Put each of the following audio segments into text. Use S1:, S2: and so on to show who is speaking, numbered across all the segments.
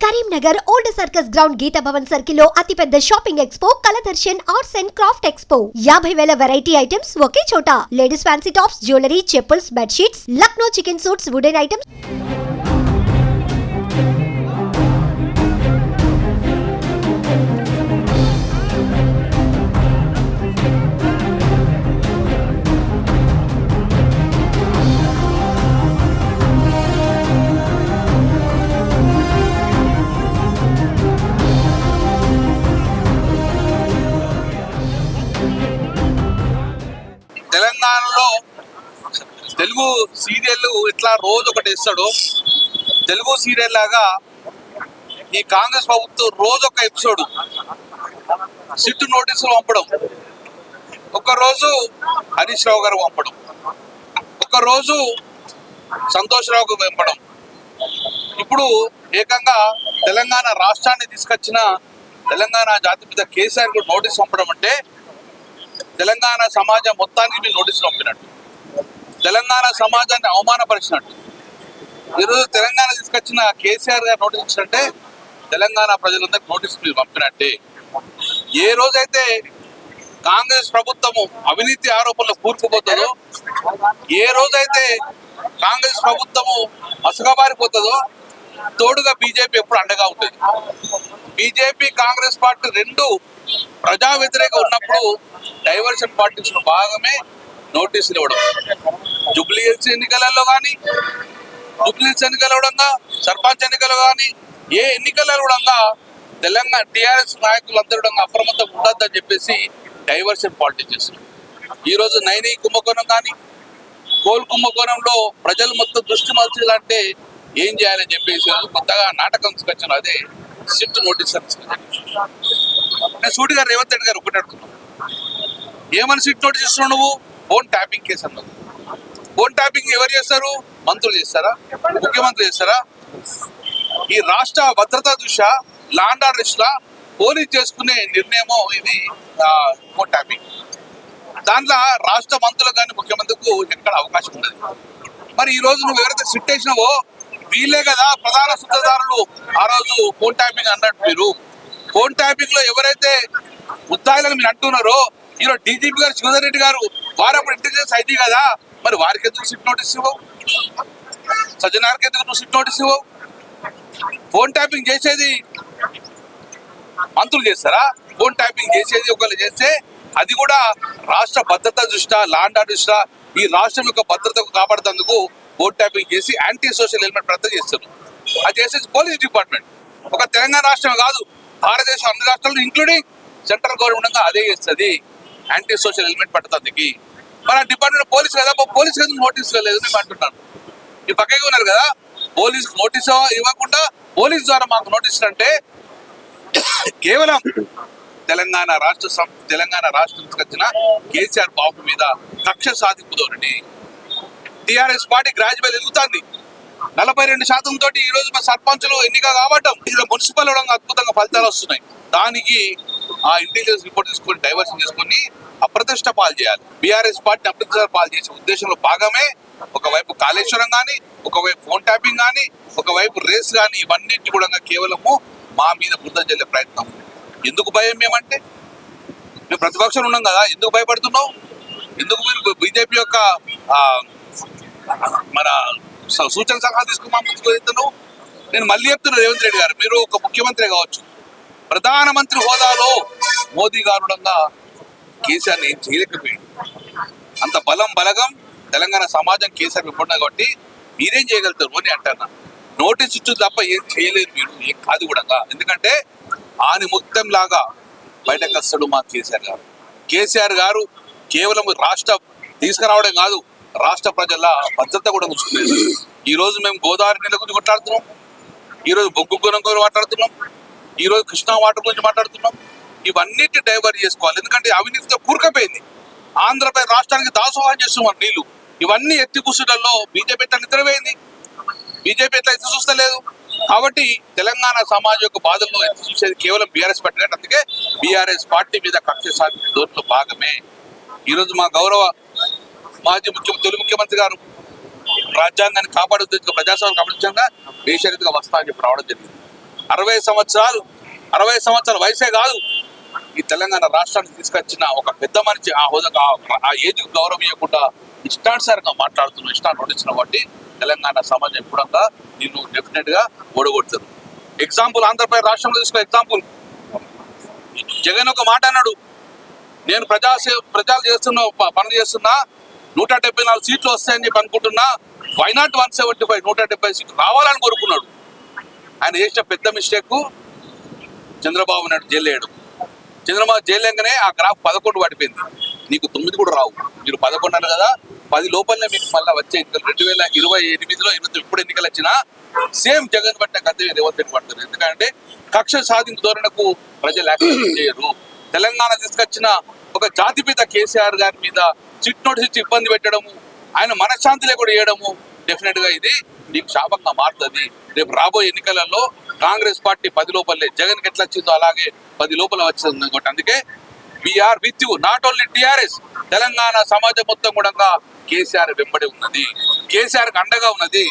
S1: Karimnagar old circus ground Geeta Bhavan circle లో అతిపెద్ద shopping expo Kaladarshan arts and craft expo 50,000 variety items ఒకే చోట. లేడీస్ ఫ్యాన్సీ టాప్స్, జ్యువెలరీ, చెప్పుల్స్, bedsheets, Lucknow chikan suits, wooden items.
S2: తెలంగాణలో Telugu serial ఇట్లా రోజు ఒకటి ఇస్తాడు. తెలుగు సీరియల్ లాగా ఈ కాంగ్రెస్ ప్రభుత్వం రోజు ఒక ఎపిసోడ్ సిట్టు నోటీసులు పంపడం, ఒకరోజు హరీష్ రావు గారు పంపడం, ఒకరోజు సంతోష్ రావుకు పంపడం. ఇప్పుడు ఏకంగా తెలంగాణ రాష్ట్రాన్ని తీసుకొచ్చిన తెలంగాణ జాతిపిత కేసీఆర్ కు నోటీస్ పంపడం అంటే తెలంగాణ సమాజం మొత్తానికి మీరు నోటీసులు పంపినట్టు, తెలంగాణ సమాజాన్ని అవమానపరిచినట్టు. ఈరోజు తెలంగాణ తీసుకొచ్చిన కేసీఆర్ గారు నోటీస్ ఇచ్చినట్టే తెలంగాణ ప్రజలందరికీ నోటీసులు మీరు పంపినట్టే. ఏ రోజైతే కాంగ్రెస్ ప్రభుత్వము అవినీతి ఆరోపణలు కూరుకుపోతుందో, ఏ రోజైతే కాంగ్రెస్ ప్రభుత్వము అసగబారిపోతుందో తోడుగా బీజేపీ ఎప్పుడు అండగా ఉంటుంది. బీజేపీ కాంగ్రెస్ పార్టీ రెండు ప్రజా వ్యతిరేక ఉన్నప్పుడు డైవర్షన్ పాలిటిక్స్ భాగమే నోటీసులు ఇవ్వడం. జూబ్లీహిల్స్ ఎన్నికలలో కానీ, జూబ్లీహిల్స్ ఎన్నికల సర్పంచ్ ఎన్నికలు కానీ, ఏ ఎన్నికలలో కూడా తెలంగాణ టీఆర్ఎస్ నాయకులందరూ అప్రమత్తం ఉండద్దని చెప్పేసి డైవర్షన్ పాలిటిక్స్ చేస్తున్నారు. ఈరోజు నైని కుంభకోణం కానీ, కోల్ కుంభకోణంలో ప్రజలు మొత్తం దృష్టి మరచాలంటే ఏం చేయాలని చెప్పేసి కొత్తగా నాటకం తీసుకొచ్చాను. అదే సిట్ నోటీస్. నేను సూటిగా రేవంత్ రెడ్డి గారు ఒకటి అడుగుతున్నాను, ఏమని సిట్ నోటీస్ ఇస్తున్నావు నువ్వు? ఫోన్ ట్యాపింగ్ కేసు అన్నావు. ఫోన్ ట్యాపింగ్ ఎవరు చేస్తారు? మంత్రులు చేస్తారా? ముఖ్యమంత్రి చేస్తారా? ఈ రాష్ట్ర భద్రతా దృష్ట్యా లాండ్ ఆర్డర్ దృష్ట్యా పోలీస్ చేసుకునే నిర్ణయమో ఇది ఫోన్ ట్యాపింగ్. దాంట్లో రాష్ట్ర మంత్రులకు కానీ ముఖ్యమంత్రికి ఎక్కడ అవకాశం ఉండదు. మరి ఈ రోజు నువ్వు ఎవరైతే సిట్ వేసినావో వీళ్ళే కదా ప్రధాన సూత్రధారులు. ఆ రోజు ఫోన్ ట్యాపింగ్ అన్నట్టు మీరు ఫోన్ ట్యాపింగ్ లో ఎవరైతే ముద్దాయిలను మీరు అంటున్నారో, ఈరోజు డీజీపీ గారు శివధర్ రెడ్డి గారు వారు అప్పుడు ఇంటెలిజెన్స్ ఐటీ కదా, మరి వారికి ఎందుకు సిట్ నోటీస్ ఇవ్వవు? సజ్జనార్కి ఎందుకు నువ్వు సిట్ నోటీస్ ఇవ్వవు? ఫోన్ ట్యాపింగ్ చేసేది మంత్రులు చేస్తారా? ఫోన్ ట్యాపింగ్ చేసేది ఒకళ్ళు చేస్తే అది కూడా రాష్ట్ర భద్రత దృష్ట్యా, లాండ్ ఆర్డర్ దృష్ట్యా, ఈ రాష్ట్రం యొక్క భద్రతకు కాపాడుతందుకు ఫోన్ ట్యాపింగ్ చేసి యాంటీ సోషల్ ఎలిమెంట్ ప్రయత్నం చేస్తారు. అది చేసేది పోలీస్ డిపార్ట్మెంట్. ఒక తెలంగాణ రాష్ట్రం కాదు, భారతదేశం అన్ని రాష్ట్రాలు ఇంక్లూడింగ్ సెంట్రల్ గవర్నమెంట్ అదే చేస్తుంది యాంటీ సోషల్ ఎలిమెంట్ పట్టడానికి. మన డిపార్ట్మెంట్ పోలీస్ కదా, పోలీస్ కదా నోటీస్ లేదు నేను అంటున్నాను. ఈ పక్కగా ఉన్నారు కదా, పోలీస్ నోటీస్ ఇవ్వకుండా పోలీస్ ద్వారా మాకు నోటీసులు అంటే కేవలం తెలంగాణ రాష్ట్రం తీసుకొచ్చిన కేసీఆర్ బాబు మీద కక్ష సాధింపు ధోరణి. టీఆర్ఎస్ పార్టీ గ్రాడ్యువల్ ఎదుగుతుంది 42% తోటి. ఈ రోజు మా సర్పంచులు ఎన్నిక కావటం, ఇలా మున్సిపల్ అద్భుతంగా ఫలితాలు వస్తున్నాయి. దానికి ఆ ఇంటెలిజెన్స్ రిపోర్ట్ తీసుకొని డైవర్షన్ చేసుకొని అప్రతిష్ట పాలు చేయాలి. బీఆర్ఎస్ పార్టీని అప్రతిష్ట పాలు చేసే ఉద్దేశంలో భాగమే ఒకవైపు కాళేశ్వరం కానీ, ఒకవైపు ఫోన్ ట్యాపింగ్ కానీ, ఒకవైపు రేస్ కానీ, ఇవన్నింటి కూడా కేవలము మా మీద బుద్ధ జల్లే ప్రయత్నం. ఎందుకు భయం? మేమంటే మేము ప్రతిపక్షంలో ఉన్నాం కదా, ఎందుకు భయపడుతున్నావు? ఎందుకు మీరు బీజేపీ యొక్క మన సూచన సలహా తీసుకుని మా ముందుకు వెళ్తున్నావు? నేను మళ్ళీ చెప్తున్నా, రేవంత్ రెడ్డి గారు మీరు ఒక ముఖ్యమంత్రి కావచ్చు, ప్రధానమంత్రి హోదాలో మోదీ గారు కేసీఆర్ని ఏం చేయలేకపోయాడు. అంత బలగం తెలంగాణ సమాజం కేసీఆర్ ఇవ్వడం కాబట్టి మీరేం చేయగలుగుతారు అని అంటారు. నోటీస్ ఇచ్చు తప్ప ఏం చేయలేరు మీరు, ఏం కాదు కూడా. ఎందుకంటే ఆని ముక్తం లాగా బయటకు వస్తాడు మా కేసీఆర్ గారు. కేవలం రాష్ట్రం తీసుకురావడం కాదు, రాష్ట్ర ప్రజల భద్రత కూడా ఉంచుకునేది. ఈ రోజు మేము గోదావరి నీళ్ళ గురించి మాట్లాడుతున్నాం, ఈరోజు బొగ్గు గుణం గురించి మాట్లాడుతున్నాం, ఈరోజు కృష్ణా వాటర్ గురించి మాట్లాడుతున్నాం. ఇవన్నిటి డైవర్ట్ చేసుకోవాలి, ఎందుకంటే అవినీతితో కూరుకపోయింది. ఆంధ్రప్రదేశ్ రాష్ట్రానికి దాసోహం చేస్తున్నాం నీళ్లు. ఇవన్నీ ఎత్తి కూర్చుటల్లో బీజేపీ ఎట్లా నిద్రపోయింది, బీజేపీ ఎట్లా ఎత్తి చూస్తలేదు. కాబట్టి తెలంగాణ సమాజం యొక్క బాధల్లో ఎత్తి చూసేది కేవలం బీఆర్ఎస్ పార్టీ. అందుకే బీఆర్ఎస్ పార్టీ మీద కక్ష సాధించే దూరంలో భాగమే ఈరోజు మా గౌరవ మాజీ తొలి ముఖ్యమంత్రి గారు రాజ్యాంగాన్ని కాపాడే ప్రజాస్వామ్యం కాపాడించగా దేశరీతిగా వస్తా అని చెప్పి రావడం జరిగింది. 60 సంవత్సరాల వయసే కాదు, ఈ తెలంగాణ రాష్ట్రానికి తీసుకొచ్చిన ఒక పెద్ద మనిషి ఆ హోదా ఆ ఏజ్కి గౌరవం ఇవ్వకుండా ఇష్టానుసారంగా మాట్లాడుతున్నావు, ఇష్టాన్ని నోటించిన బట్టి తెలంగాణ సమాజం ఎప్పుడంగా నిన్ను డెఫినెట్ గా ఓడగొడుతుంది. ఎగ్జాంపుల్ ఆంధ్రప్రదేశ్ రాష్ట్రంలో తీసుకో ఎగ్జాంపుల్. జగన్ ఒక మాట అన్నాడు, నేను ప్రజలు చేస్తున్న పనులు చేస్తున్నా, 174 సీట్లు వస్తాయని చెప్పి అనుకుంటున్నా, వై నాట్ 175 170 సీట్లు రావాలని కోరుకున్నాడు. ఆయన చేసిన పెద్ద మిస్టేక్ చంద్రబాబు నాయుడు జైలు వేయడం. చంద్రబాబు జైలు వేయగానే ఆ గ్రాఫ్ 11 పడిపోయింది. నీకు 9 కూడా రావు, మీరు 11 అన్నారు కదా, 10 లోపలనే మీకు మళ్ళీ వచ్చే ఎన్నికలు 2028లో ఎప్పుడు ఎన్నికలు వచ్చినా సేమ్ జగన్ పట్టిన కథ రేవంత్ రెడ్డి పడుతుంది. ఎందుకంటే కక్ష సాధింపు ధోరణకు ప్రజలు యాక్సెప్ట్ చేయరు. తెలంగాణ తీసుకొచ్చిన ఒక జాతిపిత కేసీఆర్ గారి మీద చిట్ నోటీస్ ఇచ్చి ఇబ్బంది పెట్టడము, ఆయన మనశ్శాంతి లేకుండా చేయడము డెఫినెట్ గా ఇది నీకు శాపంగా మారుతుంది. రేపు రాబోయే ఎన్నికలలో కాంగ్రెస్ పార్టీ 10 లోపలే, జగన్ కి ఎట్లా వచ్చిందో అలాగే 10 లోపల వచ్చింది అనుకోండి. అందుకే we are with you, not only TRS. Telangana సమాజం మొత్తం కూడా కేసీఆర్ వెంబడి ఉన్నది, కేసీఆర్ కి అండగా ఉన్నది.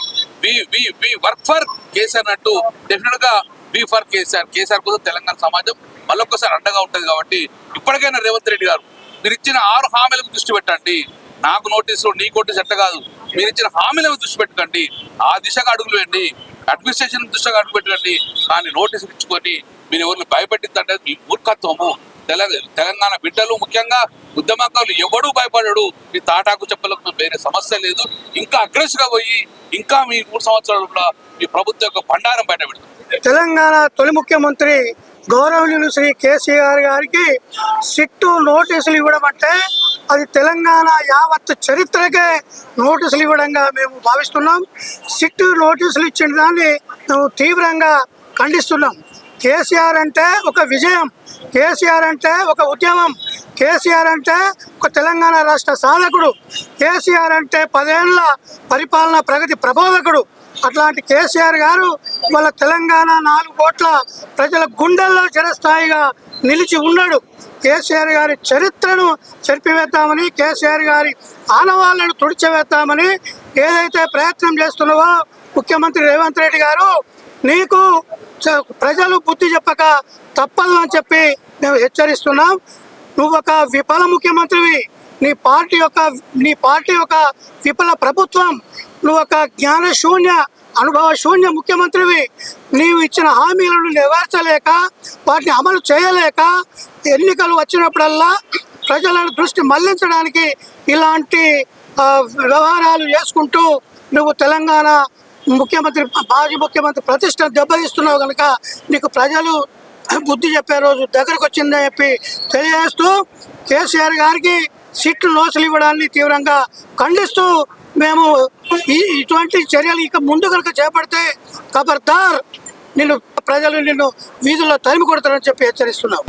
S2: వి వర్క్ ఫర్ కేసీఆర్ అన్నట్టు డెఫినెట్ గా వి ఫర్ కేసీఆర్. కేసీఆర్ కోసం తెలంగాణ సమాజం మళ్ళొక్కసారి అండగా ఉంటది. కాబట్టి ఇప్పటికైనా రేవంత్ రెడ్డి గారు మీరు ఇచ్చిన 6 హామీలకు దృష్టి పెట్టండి. నాకు నోటీసులు నీ నోటీసు ఎట్ట కాదు, మీరు ఇచ్చిన హామీలకు దృష్టి పెట్టకండి, ఆ దిశగా అడుగులు వేయండి, అడ్మినిస్ట్రేషన్ దృష్టిగా అడుగు పెట్టండి. కానీ నోటీసులు ఇచ్చుకొని మీరు ఎవరిని భయపెట్టిందంటే మీ మూర్ఖత్వము. తెలంగాణ బిడ్డలు ముఖ్యంగా ఉద్యమకారులు ఎవడూ భయపడడు. మీ తాటాకు చెప్పలకు వేరే సమస్య లేదు. ఇంకా అగ్రెసివ్ గా పోయి ఇంకా మీ 3 సంవత్సరాల మీ ప్రభుత్వం యొక్క బండారం బయట పెడుతుంది.
S3: తెలంగాణ తొలి ముఖ్యమంత్రి గౌరవనీయులు శ్రీ కేసీఆర్ గారికి సిట్టు నోటీసులు ఇవ్వడం అంటే అది తెలంగాణ యావత్ చరిత్రకే నోటీసులు ఇవ్వడంగా మేము భావిస్తున్నాం. సిట్టు నోటీసులు ఇచ్చిన దాన్ని మేము తీవ్రంగా ఖండిస్తున్నాం. కేసీఆర్ అంటే ఒక విజయం, కేసీఆర్ అంటే ఒక ఉద్యమం, కేసీఆర్ అంటే ఒక తెలంగాణ రాష్ట్ర సాధకుడు, కేసీఆర్ అంటే 10 ఏళ్ల పరిపాలన ప్రగతి ప్రబోధకుడు. అట్లాంటి కేసీఆర్ గారు వాళ్ళ తెలంగాణ 4 కోట్ల ప్రజల గుండెల్లో చిరస్థాయిగా నిలిచి ఉన్నాడు. కేసీఆర్ గారి చరిత్రను చెరిపివేద్దామని, కేసీఆర్ గారి ఆనవాళ్లను తుడిచివేద్దామని ఏదైతే ప్రయత్నం చేస్తున్నావో ముఖ్యమంత్రి రేవంత్ రెడ్డి గారు, నీకు ప్రజలు బుద్ధి చెప్పక తప్పదు అని చెప్పి మేము హెచ్చరిస్తున్నాం. నువ్వు ఒక విఫల ముఖ్యమంత్రివి, నీ పార్టీ ఒక విఫల ప్రభుత్వం, నువ్వు ఒక జ్ఞానశూన్య అనుభవ శూన్య ముఖ్యమంత్రివి. నీవు ఇచ్చిన హామీలను నెరవేర్చలేక, వాటిని అమలు చేయలేక, ఎన్నికలు వచ్చినప్పుడల్లా ప్రజలను దృష్టి మళ్లించడానికి ఇలాంటి వ్యవహారాలు చేసుకుంటూ నువ్వు తెలంగాణ మాజీ ముఖ్యమంత్రి ప్రతిష్టను దెబ్బతీస్తున్నావు కనుక నీకు ప్రజలు బుద్ధి చెప్పే రోజు దగ్గరకు వచ్చిందని చెప్పి తెలియజేస్తూ కేసీఆర్ గారికి సీట్లు నోసులు ఇవ్వడాన్ని తీవ్రంగా ఖండిస్తూ మేము ఇటువంటి చర్యలు ఇక ముందు కనుక చేపడితే ఖబర్దార్ ప్రజలు నిన్ను వీధుల్లో తరిమి కొడతారని చెప్పి హెచ్చరిస్తున్నాం.